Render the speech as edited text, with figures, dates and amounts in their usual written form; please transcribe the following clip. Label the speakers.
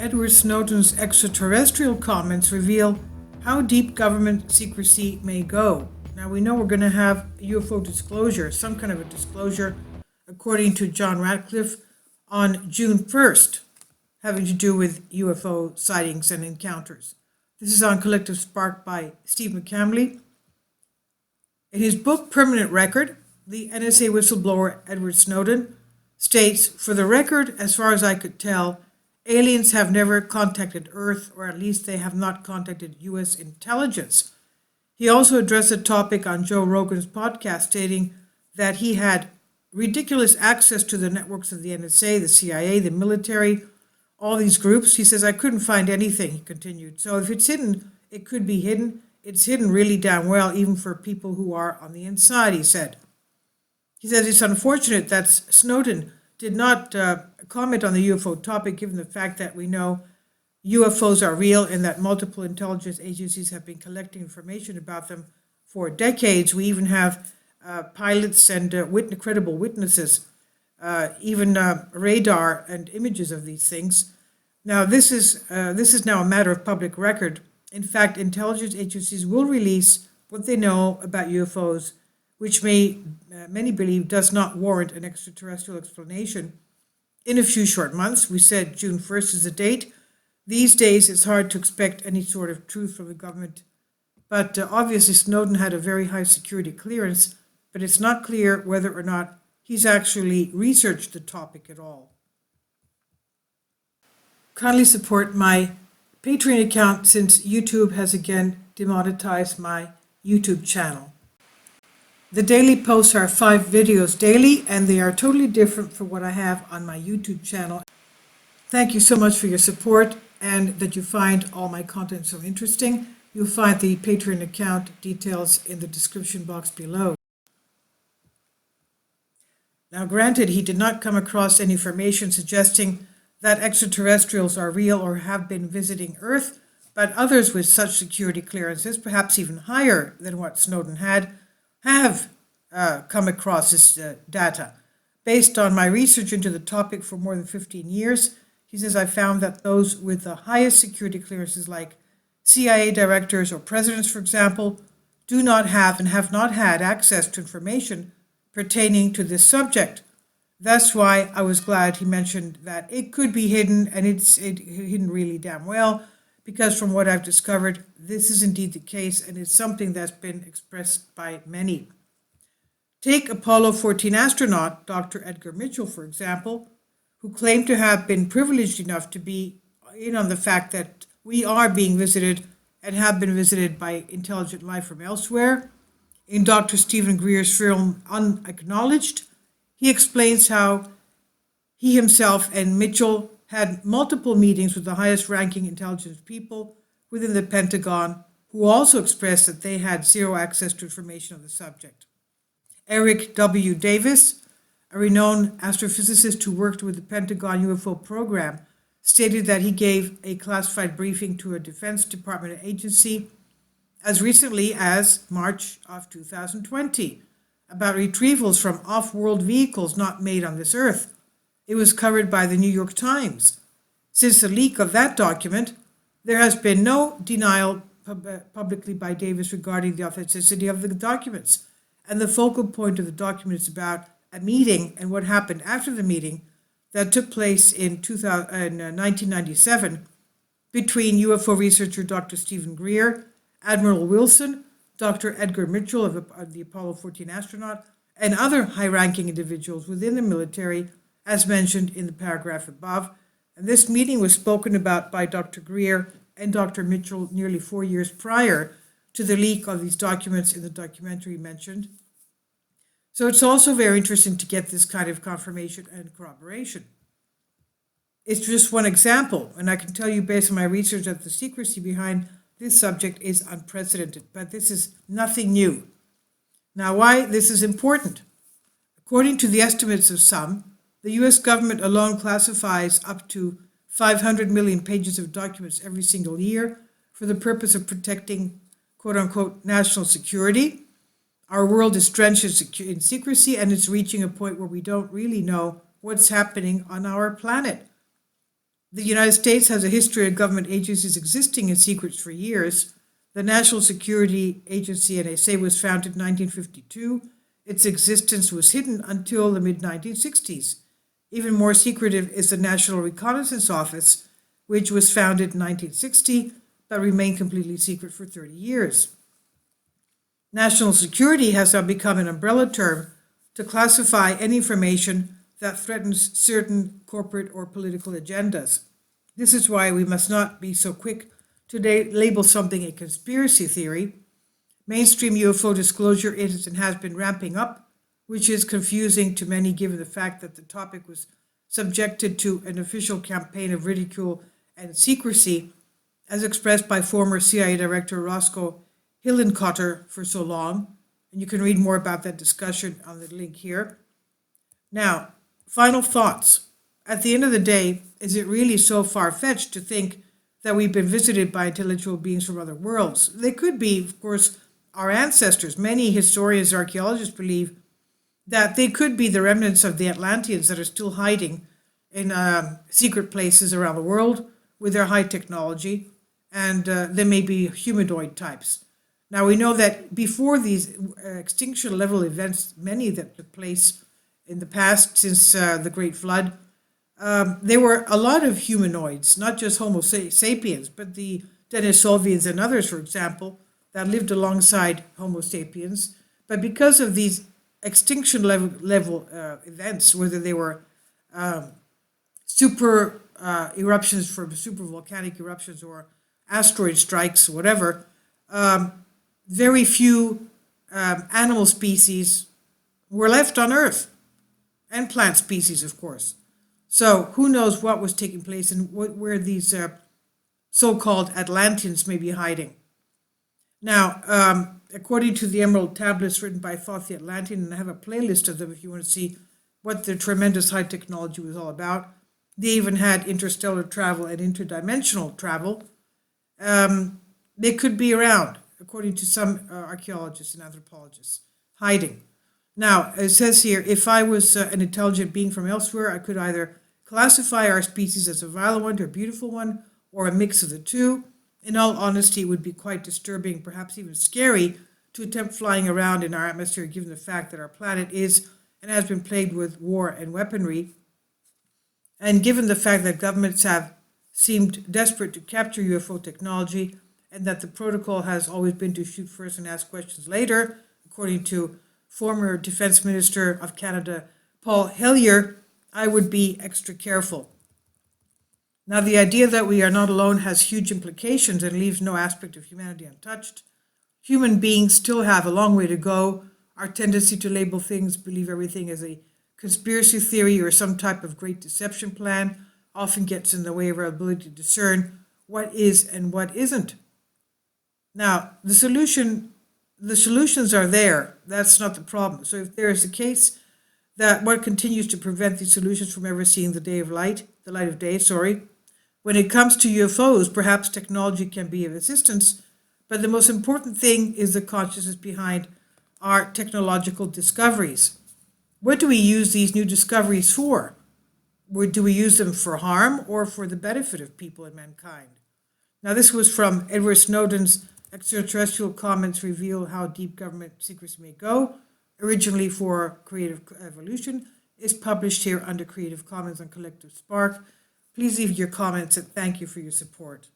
Speaker 1: Edward Snowden's extraterrestrial comments reveal how deep government secrecy may go. Now, we know we're going to have a UFO disclosure, some kind of a disclosure, according to John Ratcliffe, on June 1st, having to do with UFO sightings and encounters. This is on Collective Spark by Steve McCamley. In his book, Permanent Record, the NSA whistleblower Edward Snowden states, "For the record, as far as I could tell, aliens have never contacted Earth, or at least they have not contacted U.S. intelligence." He also addressed the topic on Joe Rogan's podcast, stating that he had ridiculous access to the networks of the NSA, the CIA, the military, all these groups. He says, "I couldn't find anything," he continued. So if it's hidden, it could be hidden. It's hidden really damn well, even for people who are on the inside, he said. He says it's unfortunate that Snowden did not comment on the UFO topic, given the fact that we know UFOs are real and that multiple intelligence agencies have been collecting information about them for decades. We even have pilots and credible witnesses, even radar and images of these things. Now, this is now a matter of public record. In fact, intelligence agencies will release what they know about UFOs, which many believe does not warrant an extraterrestrial explanation, in a few short months. We said June 1st is the date. These days, it's hard to expect any sort of truth from the government. But obviously, Snowden had a very high security clearance, but it's not clear whether or not he's actually researched the topic at all. Kindly support my Patreon account, since YouTube has again demonetized my YouTube channel. The daily posts are 5 videos daily, and they are totally different from what I have on my YouTube channel. Thank you so much for your support, and that you find all my content so interesting. You'll find the Patreon account details in the description box below. Now, granted, he did not come across any information suggesting that extraterrestrials are real or have been visiting Earth, but others with such security clearances, perhaps even higher than what Snowden had, have come across this data. Based on my research into the topic for more than 15 years, he says, I found that those with the highest security clearances, like CIA directors or presidents, for example, do not have and have not had access to information pertaining to this subject. That's why I was glad he mentioned that it could be hidden, and it's hidden really damn well, because from what I've discovered, this is indeed the case, and it's something that's been expressed by many. Take Apollo 14 astronaut Dr. Edgar Mitchell, for example, who claimed to have been privileged enough to be in on the fact that we are being visited and have been visited by intelligent life from elsewhere. In Dr. Stephen Greer's film Unacknowledged, he explains how he himself and Mitchell had multiple meetings with the highest ranking intelligence people within the Pentagon, who also expressed that they had zero access to information on the subject. Eric W. Davis, a renowned astrophysicist who worked with the Pentagon UFO program, stated that he gave a classified briefing to a Defense Department agency as recently as March of 2020 about retrievals from off-world vehicles not made on this Earth. It was covered by the New York Times. Since the leak of that document, there has been no denial publicly by Davis regarding the authenticity of the documents. And the focal point of the document is about a meeting and what happened after the meeting that took place in 1997 between UFO researcher Dr. Stephen Greer, Admiral Wilson, Dr. Edgar Mitchell of the Apollo 14 astronaut, and other high-ranking individuals within the military, as mentioned in the paragraph above. And this meeting was spoken about by Dr. Greer and Dr. Mitchell nearly 4 years prior to the leak of these documents in the documentary mentioned. So it's also very interesting to get this kind of confirmation and corroboration. It's just one example, and I can tell you based on my research that the secrecy behind this subject is unprecedented, but this is nothing new. Now, why this is important? According to the estimates of some, the U.S. government alone classifies up to 500 million pages of documents every single year for the purpose of protecting, quote-unquote, national security. Our world is drenched in secrecy, and it's reaching a point where we don't really know what's happening on our planet. The United States has a history of government agencies existing in secrets for years. The National Security Agency, NSA, was founded in 1952. Its existence was hidden until the mid-1960s. Even more secretive is the National Reconnaissance Office, which was founded in 1960, but remained completely secret for 30 years. National security has now become an umbrella term to classify any information that threatens certain corporate or political agendas. This is why we must not be so quick to label something a conspiracy theory. Mainstream UFO disclosure is and has been ramping up, which is confusing to many given the fact that the topic was subjected to an official campaign of ridicule and secrecy, as expressed by former CIA Director Roscoe Hillenkotter for so long. And you can read more about that discussion on the link here. Now, final thoughts. At the end of the day, is it really so far-fetched to think that we've been visited by intellectual beings from other worlds? They could be, of course, our ancestors. Many historians and archaeologists believe that they could be the remnants of the Atlanteans that are still hiding in secret places around the world with their high technology, and they may be humanoid types. Now, we know that before these extinction-level events, many that took place in the past since the Great Flood, there were a lot of humanoids, not just Homo sapiens, but the Denisovians and others, for example, that lived alongside Homo sapiens. But because of these extinction level events, whether they were super eruptions from super volcanic eruptions or asteroid strikes, whatever, very few animal species were left on Earth, and plant species, of course. So who knows what was taking place and where these so-called Atlanteans may be hiding. Now, according to the Emerald Tablets written by Thoth the Atlantean, and I have a playlist of them if you want to see what the tremendous high technology was all about. They even had interstellar travel and interdimensional travel. They could be around, according to some archaeologists and anthropologists, hiding. Now, it says here, if I was an intelligent being from elsewhere, I could either classify our species as a vile one or a beautiful one, or a mix of the two. In all honesty, it would be quite disturbing, perhaps even scary, to attempt flying around in our atmosphere, given the fact that our planet is and has been plagued with war and weaponry. And given the fact that governments have seemed desperate to capture UFO technology, and that the protocol has always been to shoot first and ask questions later, according to former Defense Minister of Canada, Paul Hellyer, I would be extra careful. Now, the idea that we are not alone has huge implications and leaves no aspect of humanity untouched. Human beings still have a long way to go. Our tendency to label things, believe everything as a conspiracy theory or some type of great deception plan often gets in the way of our ability to discern what is and what isn't. Now, the solutions are there. That's not the problem. So if there is a case that what continues to prevent these solutions from ever seeing the light of day, when it comes to UFOs, perhaps technology can be of assistance, but the most important thing is the consciousness behind our technological discoveries. What do we use these new discoveries for? Do we use them for harm or for the benefit of people and mankind? Now, this was from Edward Snowden's Extraterrestrial Comments Reveal How Deep Government Secrecy May Go, originally for Creative Evolution, is published here under Creative Commons on Collective Spark. Please leave your comments and thank you for your support.